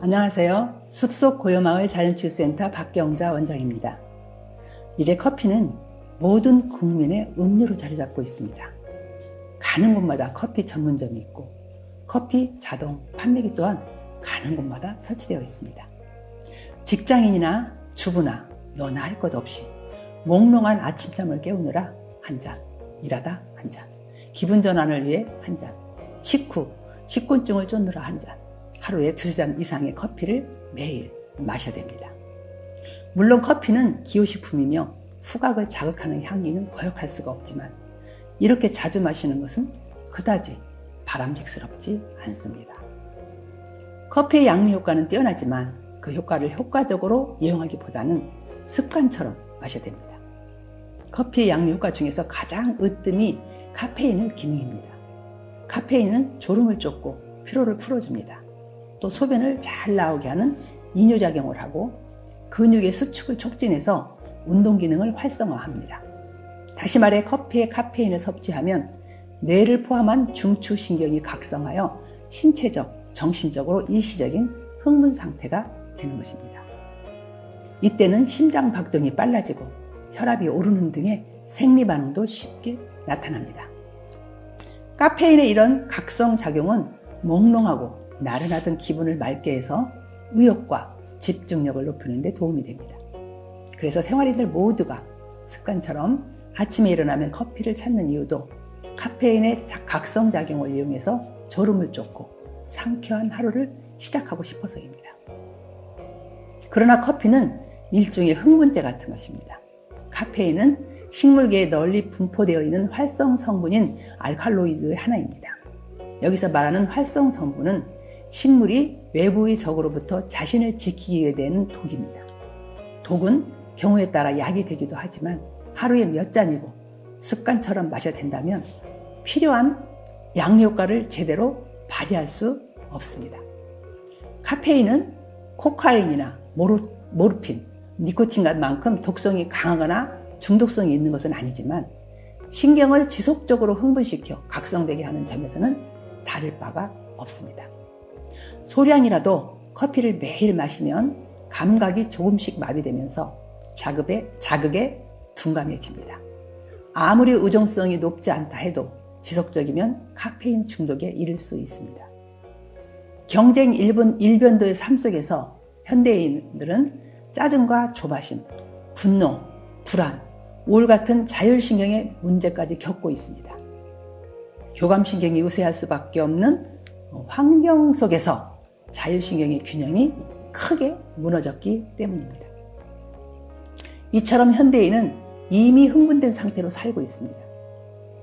안녕하세요. 숲속 고요마을 자연치유센터 박경자 원장입니다. 이제 커피는 모든 국민의 음료로 자리 잡고 있습니다. 가는 곳마다 커피 전문점이 있고 커피 자동 판매기 또한 가는 곳마다 설치되어 있습니다. 직장인이나 주부나 너나 할 것 없이 몽롱한 아침잠을 깨우느라 한 잔, 일하다 한 잔, 기분 전환을 위해 한 잔, 식후 식곤증을 쫓느라 한 잔, 하루에 2잔 이상의 커피를 매일 마셔야 됩니다. 물론 커피는 기호식품이며 후각을 자극하는 향기는 거역할 수가 없지만 이렇게 자주 마시는 것은 그다지 바람직스럽지 않습니다. 커피의 양리 효과는 뛰어나지만 그 효과를 효과적으로 이용하기보다는 습관처럼 마셔야 됩니다. 커피의 양리 효과 중에서 가장 으뜸이 카페인의 기능입니다. 카페인은 졸음을 쫓고 피로를 풀어줍니다. 또 소변을 잘 나오게 하는 이뇨작용을 하고 근육의 수축을 촉진해서 운동 기능을 활성화합니다. 다시 말해 커피에 카페인을 섭취하면 뇌를 포함한 중추신경이 각성하여 신체적, 정신적으로 일시적인 흥분 상태가 되는 것입니다. 이때는 심장 박동이 빨라지고 혈압이 오르는 등의 생리 반응도 쉽게 나타납니다. 카페인의 이런 각성 작용은 몽롱하고 나른하던 기분을 맑게 해서 의욕과 집중력을 높이는 데 도움이 됩니다. 그래서 생활인들 모두가 습관처럼 아침에 일어나면 커피를 찾는 이유도 카페인의 각성작용을 이용해서 졸음을 쫓고 상쾌한 하루를 시작하고 싶어서입니다. 그러나 커피는 일종의 흥분제 같은 것입니다. 카페인은 식물계에 널리 분포되어 있는 활성 성분인 알칼로이드의 하나입니다. 여기서 말하는 활성 성분은 식물이 외부의 적으로부터 자신을 지키기 위해 내는 독입니다. 독은 경우에 따라 약이 되기도 하지만 하루에 몇 잔이고 습관처럼 마셔야 된다면 필요한 양리 효과를 제대로 발휘할 수 없습니다. 카페인은 코카인이나 모르핀, 니코틴만큼 독성이 강하거나 중독성이 있는 것은 아니지만 신경을 지속적으로 흥분시켜 각성되게 하는 점에서는 다를 바가 없습니다. 소량이라도 커피를 매일 마시면 감각이 조금씩 마비되면서 자극에 둔감해집니다. 아무리 의존성이 높지 않다 해도 지속적이면 카페인 중독에 이를 수 있습니다. 경쟁 일변도의 삶 속에서 현대인들은 짜증과 조바심, 분노, 불안, 우울 같은 자율신경의 문제까지 겪고 있습니다. 교감신경이 우세할 수밖에 없는 환경 속에서 자율신경의 균형이 크게 무너졌기 때문입니다. 이처럼 현대인은 이미 흥분된 상태로 살고 있습니다.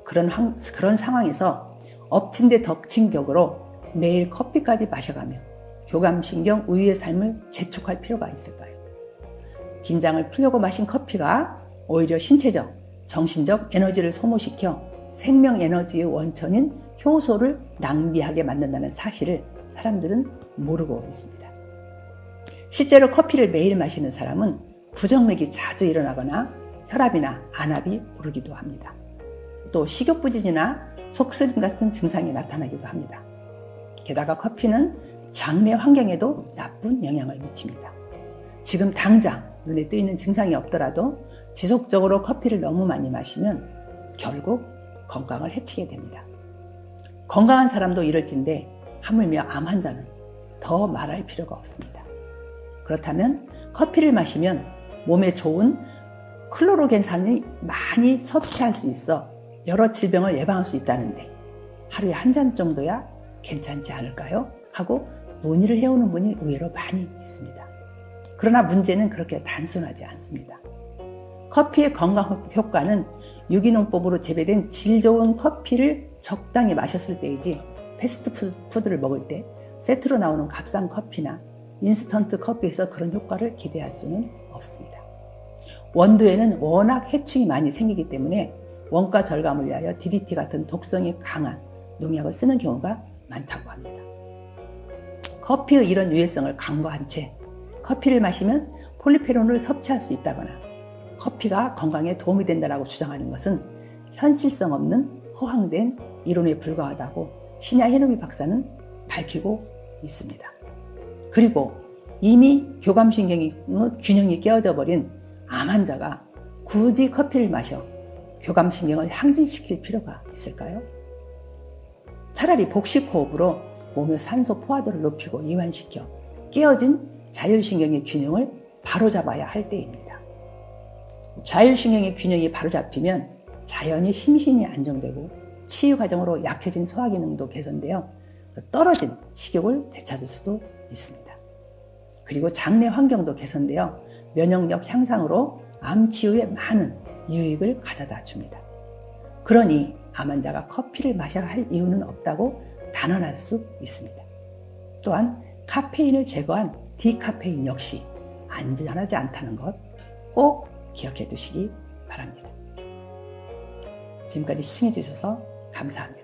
그런 상황에서 엎친 데 덮친 격으로 매일 커피까지 마셔가며 교감신경 우위의 삶을 재촉할 필요가 있을까요? 긴장을 풀려고 마신 커피가 오히려 신체적, 정신적 에너지를 소모시켜 생명 에너지의 원천인 효소를 낭비하게 만든다는 사실을 사람들은 모르고 있습니다. 실제로 커피를 매일 마시는 사람은 부정맥이 자주 일어나거나 혈압이나 안압이 오르기도 합니다. 또 식욕부진이나 속쓰림 같은 증상이 나타나기도 합니다. 게다가 커피는 장내 환경에도 나쁜 영향을 미칩니다. 지금 당장 눈에 띄는 증상이 없더라도 지속적으로 커피를 너무 많이 마시면 결국 건강을 해치게 됩니다. 건강한 사람도 이럴진데 하물며 암 환자는 더 말할 필요가 없습니다. 그렇다면 커피를 마시면 몸에 좋은 클로로겐산이 많이 섭취할 수 있어 여러 질병을 예방할 수 있다는데 하루에 한 잔 정도야 괜찮지 않을까요? 하고 문의를 해오는 분이 의외로 많이 있습니다. 그러나 문제는 그렇게 단순하지 않습니다. 커피의 건강 효과는 유기농법으로 재배된 질 좋은 커피를 적당히 마셨을 때이지 패스트푸드를 먹을 때 세트로 나오는 값싼 커피나 인스턴트 커피에서 그런 효과를 기대할 수는 없습니다. 원두에는 워낙 해충이 많이 생기기 때문에 원가 절감을 위하여 DDT 같은 독성이 강한 농약을 쓰는 경우가 많다고 합니다. 커피의 이런 유해성을 간과한 채 커피를 마시면 폴리페놀을 섭취할 수 있다거나 커피가 건강에 도움이 된다고 주장하는 것은 현실성 없는 허황된 이론에 불과하다고 신야 히노미 박사는 밝히고 있습니다. 그리고 이미 교감신경의 균형이 깨어져 버린 암 환자가 굳이 커피를 마셔 교감신경을 항진시킬 필요가 있을까요? 차라리 복식호흡으로 몸의 산소 포화도를 높이고 이완시켜 깨어진 자율신경의 균형을 바로잡아야 할 때입니다. 자율신경의 균형이 바로잡히면 자연히 심신이 안정되고 치유 과정으로 약해진 소화기능도 개선되어 떨어진 식욕을 되찾을 수도 있습니다. 그리고 장내 환경도 개선되어 면역력 향상으로 암 치유에 많은 유익을 가져다 줍니다. 그러니 암 환자가 커피를 마셔야 할 이유는 없다고 단언할 수 있습니다. 또한 카페인을 제거한 디카페인 역시 안전하지 않다는 것 꼭 기억해 두시기 바랍니다. 지금까지 시청해 주셔서 감사합니다.